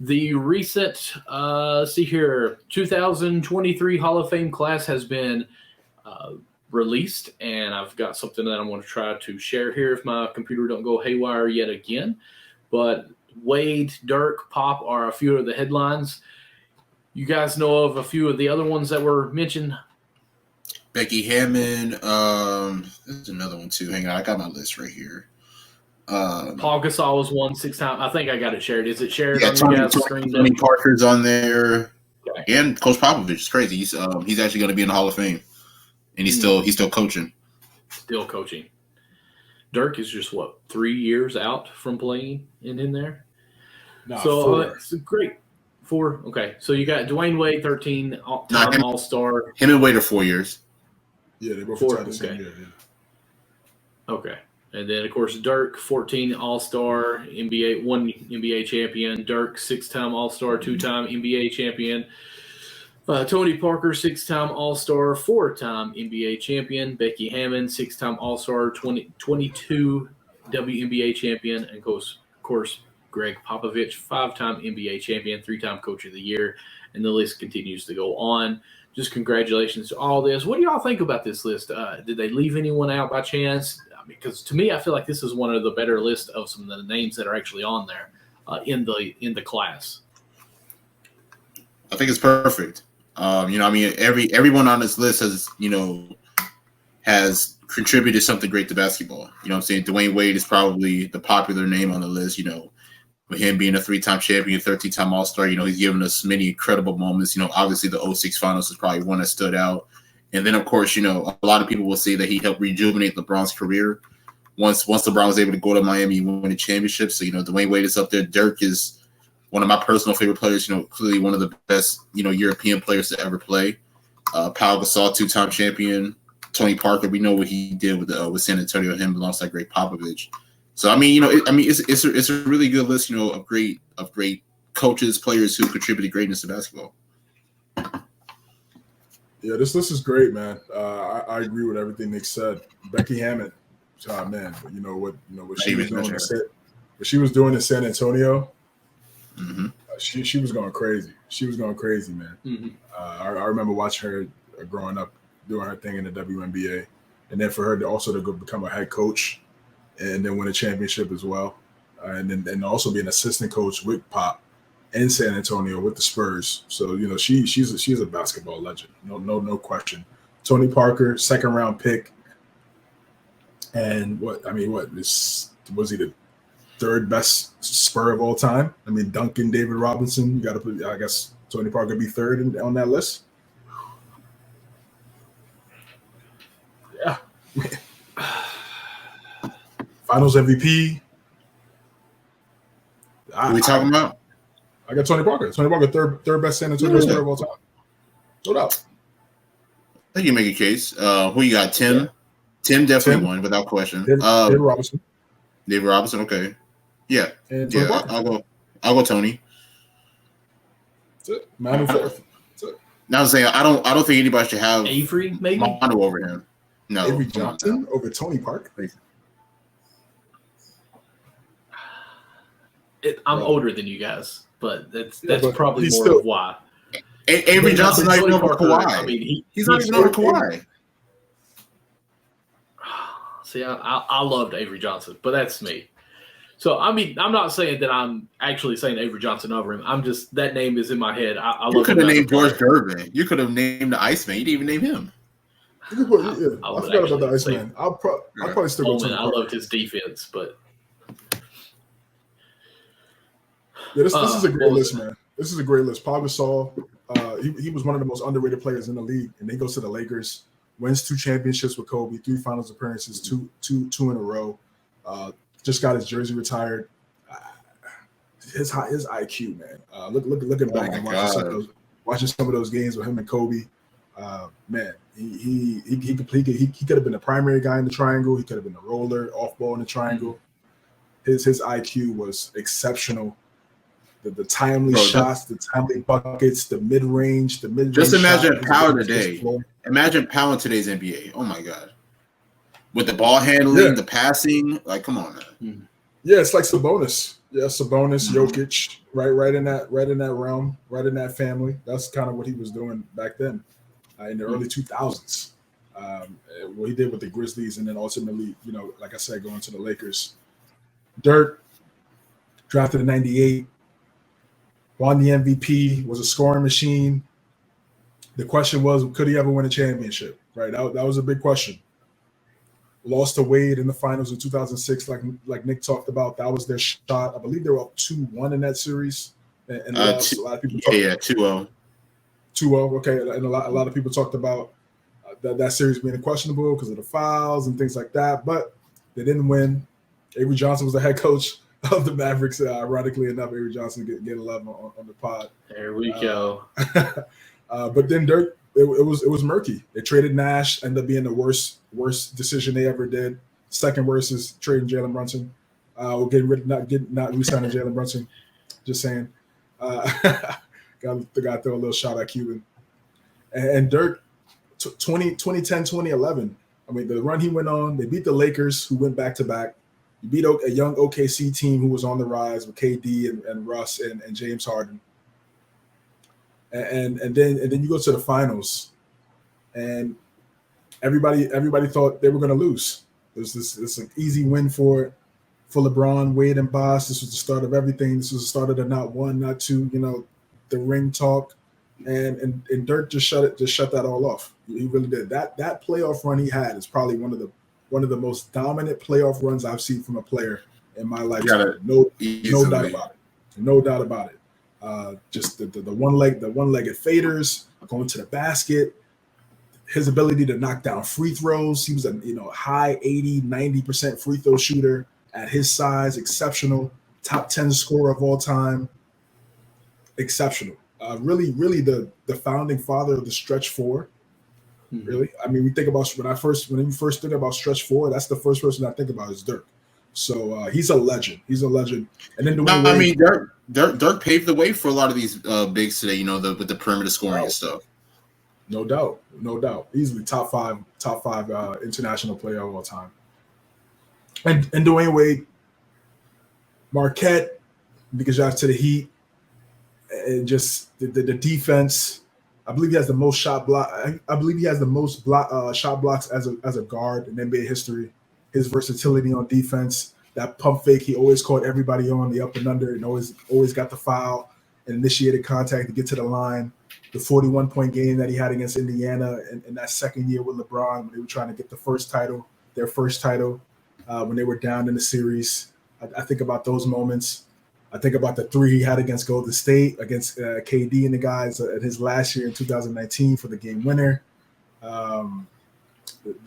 the recent, see here, 2023 Hall of Fame class has been released, and I've got something that I'm going to try to share here if my computer don't go haywire yet again. But Wade, Dirk, Pop are a few of the headlines. You guys know of a few of the other ones that were mentioned? Becky Hammond. There's another one too. Hang on, I got my list right here. Paul Gasol was one 6 times. I think I got it shared. Is it shared on Tony, your guys' screen? Tony Parker's on there, okay. And Coach Popovich. It's crazy. He's actually going to be in the Hall of Fame, and he's still coaching. Still coaching. Dirk is just 3 years out from playing in there. No, so 4. It's great. 4. Okay, so you got Dwayne Wade, 13-time All-Star. Him and Wade are 4 years. Yeah, they both 4. retired the same year. Yeah. Okay. And then, of course, Dirk, 14 All-Star, NBA, 1 NBA champion. Dirk, 6-time All-Star, 2-time NBA champion. Tony Parker, 6-time All-Star, 4-time NBA champion. Becky Hammond, 6-time All-Star, 22 WNBA champion. And, of course, Greg Popovich, 5-time NBA champion, 3-time Coach of the Year. And the list continues to go on. Just congratulations to all this. What do y'all think about this list? Did they leave anyone out by chance? Because to me, I feel like this is one of the better lists of some of the names that are actually on there in the class. I think it's perfect. Everyone on this list has contributed something great to basketball. You know what I'm saying? Dwayne Wade is probably the popular name on the list, with him being a 3-time champion, 13-time All-Star. He's given us many incredible moments. Obviously the 06 finals is probably one that stood out. And then, of course, a lot of people will say that he helped rejuvenate LeBron's career. Once LeBron was able to go to Miami and win a championship. So, Dwayne Wade is up there. Dirk is one of my personal favorite players, clearly one of the best, European players to ever play. Pau Gasol, 2-time champion. Tony Parker, we know what he did with San Antonio, him alongside Greg Popovich. So, it's a really good list, of great coaches, players who contributed greatness to basketball. Yeah, this list is great, man. I agree with everything Nick said. Becky Hammond, man, what she was doing in San Antonio. Mm-hmm. She was going crazy. She was going crazy, man. Mm-hmm. I remember watching her growing up, doing her thing in the WNBA, and then for her to go become a head coach, and then win a championship as well, and also be an assistant coach with Pop in San Antonio with the Spurs. So, she's a basketball legend. No question. Tony Parker, 2nd round pick. And was he the 3rd best Spur of all time? Duncan, David Robinson, you got to put, I guess Tony Parker be 3rd on that list. Yeah. Finals MVP. What are we talking about? I got Tony Parker. Tony Parker, third best San Antonio Spur of all time. No doubt. I think you make a case. Who you got? Tim? Yeah. Tim definitely won without question. David Robinson. David Robinson, okay. Yeah. And yeah, I'll go Tony. That's it. Man and fourth. That's it. Now I'm saying I don't think anybody should have Avery, maybe Mondo over him. No. Avery Johnson over Tony Parker. I'm older than you guys, but that's probably more still, of why. Avery Johnson's not even over Kawhi. He's not even over Kawhi. See, I loved Avery Johnson, but that's me. So, I'm not saying that I'm actually saying Avery Johnson over him. I'm just, that name is in my head. You could have named George Gervin. You could have named the Iceman. You didn't even name him. I forgot about the Iceman. I'll probably still go Tony Parker. I loved his defense, but... Yeah, this is a great list, man. This is a great list. Pau Gasol, he was one of the most underrated players in the league, and he goes to the Lakers, wins 2 championships with Kobe, 3 finals appearances, two in a row. Just got his jersey retired. His IQ, man. Looking back and watching some of those games with him and Kobe, man, he could have been the primary guy in the triangle. He could have been the roller, off ball in the triangle. His IQ was exceptional. The timely shots, the timely buckets, the mid-range. Just imagine Pau today. Imagine Pau in today's NBA. Oh my God. With the ball handling, the passing, like, come on, man. Yeah, it's like Sabonis. Yeah, Sabonis, Jokic, right in that realm, right in that family. That's kind of what he was doing back then, in the early 2000s. What he did with the Grizzlies, and then ultimately, like I said, going to the Lakers. Dirk, drafted in '98, won the MVP, was a scoring machine. The question was, could he ever win a championship? Right, that was a big question. Lost to Wade in the finals in 2006, like Nick talked about. That was their shot. I believe they were up 2-1 in that series, and lost. A lot of people 2-0. 2-0. Okay, and a lot of people talked about that series being questionable because of the fouls and things like that. But they didn't win. Avery Johnson was the head coach of the Mavericks. Ironically enough, Avery Johnson getting love on the pod. There we go. But then Dirk, it was murky. They traded Nash, ended up being the worst decision they ever did. Second worst is trading Jalen Brunson. We're not re-signing Jalen Brunson. Just saying. Got to throw a little shot at Cuban. And Dirk, 2010, 2011. I mean, the run he went on, they beat the Lakers, who went back-to-back. You beat a young OKC team who was on the rise with KD and Russ and James Harden. And then you go to the finals, and everybody thought they were going to lose. There's this an easy win for LeBron, Wade, and Bosh. This was the start of everything. This was the start of the not one, not two. The ring talk, and Dirk just shut that all off. He really did. That playoff run he had is probably one of the most dominant playoff runs I've seen from a player in my lifetime. No doubt about it. No doubt about it. Just the one-legged faders, going to the basket, his ability to knock down free throws. He was a high 80-90% free throw shooter at his size, exceptional. Top 10 scorer of all time, exceptional. Really the founding father of the stretch four. Mm-hmm. Really, I mean, we think about when you first think about stretch four, that's the first person I think about is Dirk. So he's a legend. He's a legend. And then Dirk paved the way for a lot of these bigs today. With the perimeter scoring and stuff. No doubt. Easily top five international player of all time. And Dwayne Wade, Marquette, because shout out to the Heat, and just the defense. I believe he has the most shot block. I believe he has the most shot blocks as a guard in NBA history. His versatility on defense, that pump fake, he always caught everybody on the up and under, and always got the foul and initiated contact to get to the line. The 41-point game that he had against Indiana in that second year with LeBron when they were trying to get their first title, when they were down in the series. I think about those moments. I think about the three he had against Golden State, against KD and the guys at his last year in 2019 for the game winner.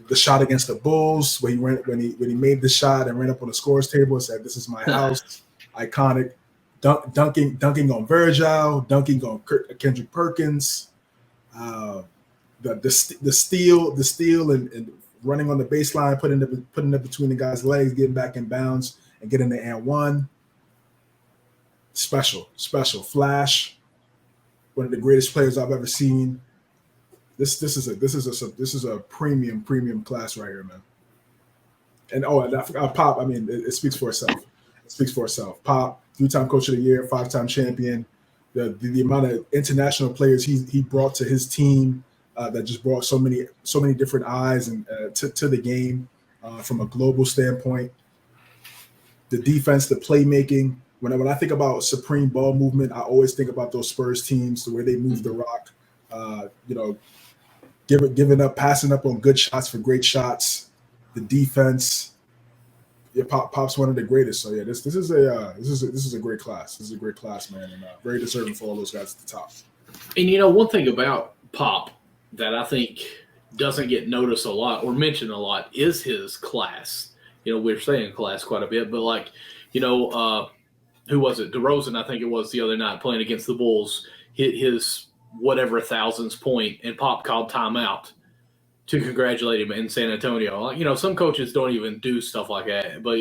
The shot against the Bulls, where when he made the shot and ran up on the scores table and said, "This is my house." Iconic. Dunking on Virgil, dunking on Kendrick Perkins. The steal and running on the baseline, putting it between the guy's legs, getting back in bounds and getting the and one. Special. Flash, one of the greatest players I've ever seen. This is a premium class right here, man. And I forgot Pop. I mean, it speaks for itself. Pop, 3-time Coach of the Year, 5-time champion. The amount of international players he brought to his team that just brought so many different eyes and to the game from a global standpoint. The defense, the playmaking. When I think about supreme ball movement, I always think about those Spurs teams, the way they move the rock. Giving up, passing up on good shots for great shots. The defense. Yeah, Pop's one of the greatest. So yeah, this is a great class. This is a great class, man, and very deserving for all those guys at the top. And one thing about Pop that I think doesn't get noticed a lot or mentioned a lot is his class. We're saying class quite a bit, but who was it? DeRozan, I think it was the other night playing against the Bulls, hit his whatever thousandth point, and Pop called timeout to congratulate him in San Antonio. Some coaches don't even do stuff like that, but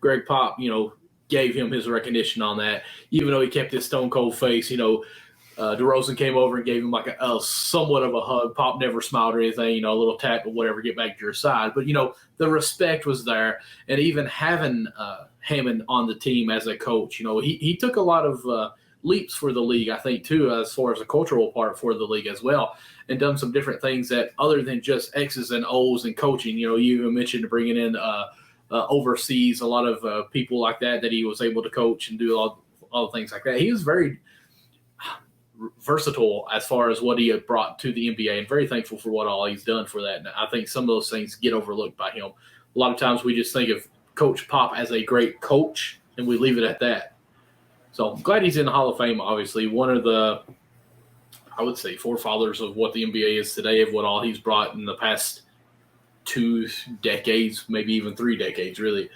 Greg Pop, gave him his recognition on that, even though he kept his stone cold face, DeRozan came over and gave him like a somewhat of a hug. Pop never smiled or anything, a little tap or whatever, get back to your side. But, the respect was there. And even having Hammond on the team as a coach, he took a lot of leaps for the league, I think, too, as far as a cultural part for the league as well, and done some different things that other than just X's and O's and coaching. You even mentioned bringing in overseas, a lot of people like that he was able to coach and do all things like that. He was very versatile as far as what he had brought to the NBA, and very thankful for what all he's done for that. And I think some of those things get overlooked by him. A lot of times we just think of Coach Pop as a great coach, and we leave it at that. So I'm glad he's in the Hall of Fame, obviously. One of the, I would say, forefathers of what the NBA is today, of what all he's brought in the past 2 decades, maybe even 3 decades, really.